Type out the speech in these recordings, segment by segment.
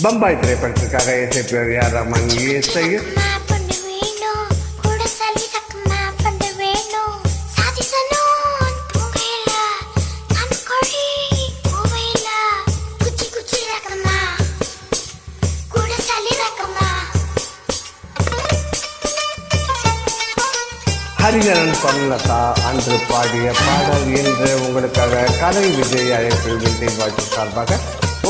பம்பாய் திரைப்படத்திற்காக இசைப்பியர் A R Rahman இசையில் ஹரிஹரன் சொன்னதா அன்று பாடிய பாடல் என்று உங்களுக்காக கலை விஜய் அழைப்பில் விஜய் வாட்சி சார்பாக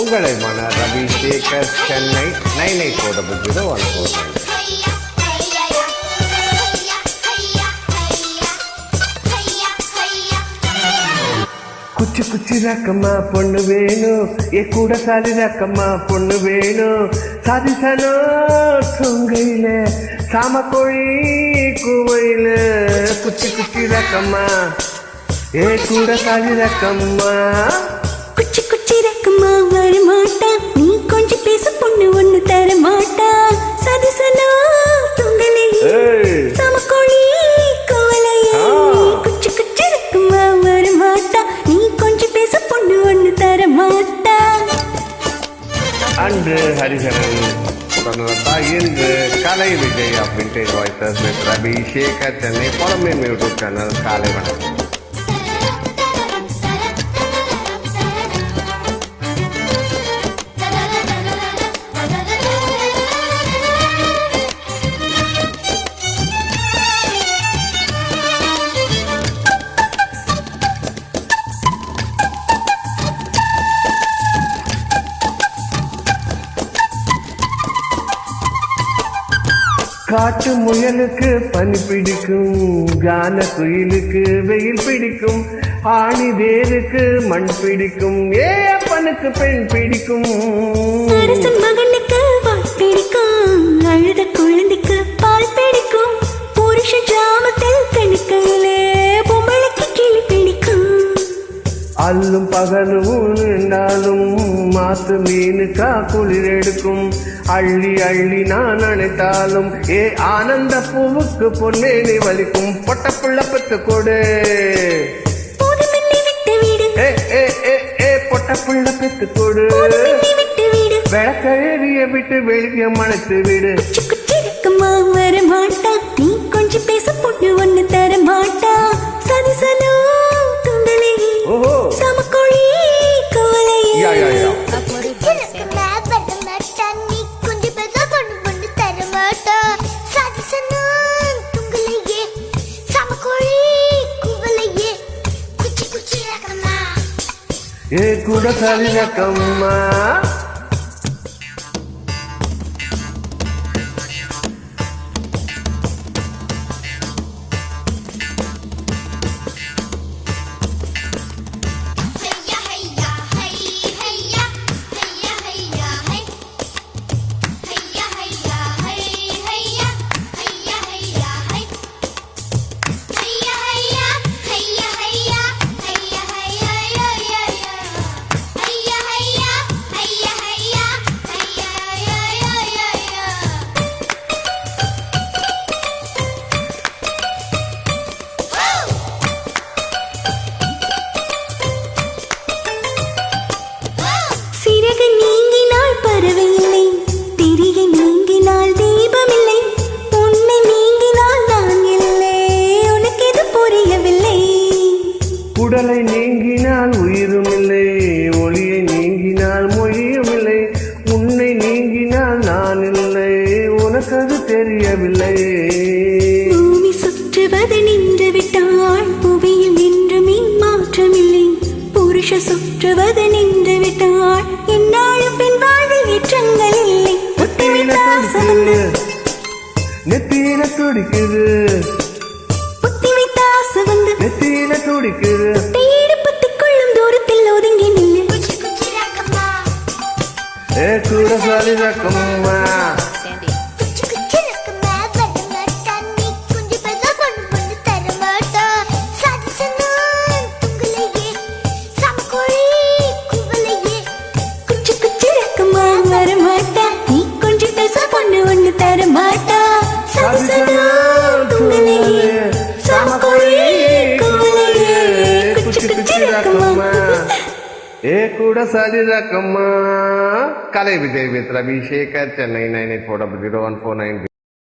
உங்களை மன ரவி சேகர் சென்னை 984014. குச்சி குச்சி ரக்கம்மா பொண்ணு வேணும் ஏ கூட சாதி ரக்கம்மா பொண்ணு வேணும் சாதிசனோ தொங்கையில சாமக்கோழி கூவையில குச்சி குச்சி ரக்கம்மா ஏ கூட சாதி ரக்கம்மா குச்சி குச்சி ரக்கம்மா வர மாட்டா நீ கொஞ்சம் பேச பொண்ணு ஒண்ணு தர மாட்டா சாதிசனோ தொங்கலை சாமக்கோழி கூவையில குச்சி குச்சி ரக்கம்மா வர மாட்டா நீ கொஞ்சம் பேச பொண்ணு ஒண்ணு தர மாட்டா. அன்று ஹரிஹரன் சொன்னதா இன்று Kalai Vijay vintage voices with Ravi Sekar Chennai புலமே யூடியூப் சேனல். காலை வணக்கம். காட்டு முயலுக்கு பனி பிடிக்கும், கான குயிலுக்கு வெயில் பிடிக்கும், ஆணி வேருக்கு மண் பிடிக்கும், ஏ அப்பனுக்கு பெண் பிடிக்கும். அரசன் மகனுக்கு வால் பிடிக்கும், அழுத குழந்தைக்கு பால் பிடிக்கும், புருஷ ஜாமத்தில் கணிக்கையிலே பொம்பளைக்கு கிளி பிடிக்கும். அல்லும் பகலும் நின்றாலும் மாத்து மீனுக்கா குளிர் எடுக்கும், அள்ளி அள்ளி நான் நினைத்தாலும் ஏ ஆனந்த பூவுக்கு பொன்னேனி வலிக்கும். பொட்ட புள்ள பெத்து கொடு ஏ ஏ ஏ ஏ பொட்ட புள்ள பெத்து கொடு, விளக்கழிய விட்டு வெளிய மனத்து விடு. வர மாட்டா நீ கொஞ்சம் பேச பொண்ணு ஒண்ணு தர மாட்டா சதிசனோ துண்டலே சமக்கோழி கோலையே ஏ கூட சரி ரக்கம்மா உடலை நீங்கினால் உயிரும் இல்லை, ஒளியை நீங்கினால் மொழியும் இல்லை, உன்னை நீங்கினால் நான் இல்லை, உனக்கு அது தெரியவில்லை. பூமி சுற்றுவது நின்று விட்டால் புவியில் நின்று மீன் மாற்றமில்லை, புருஷ சுற்றுவது நின்று விட்டால் என்னாலும் பெண் வாழ்வில் ஏற்றங்கள் இல்லை. நெத்தியில துடிக்குது, புத்தி வைத்தா சவந்து நெத்தியில துடிக்குது, பத்திக் கொள்ளும் தூரத்தில் ஒதுங்கி நில்லு. ஏ கூட சாலி ரக்கம்மா வர மாட்டா நீ கொஞ்சம் பேச பொண்ணு ஒண்ணு தர மாட்டா சதிசனா துங்கலையே சாமக்கோழி கோலையே குச்சி குச்சி ரக்கம்மா. ఏ కూడా సది రకమ్మా కలై విజయ్ విత్ రవిశేఖర్ చెన్నై 98401449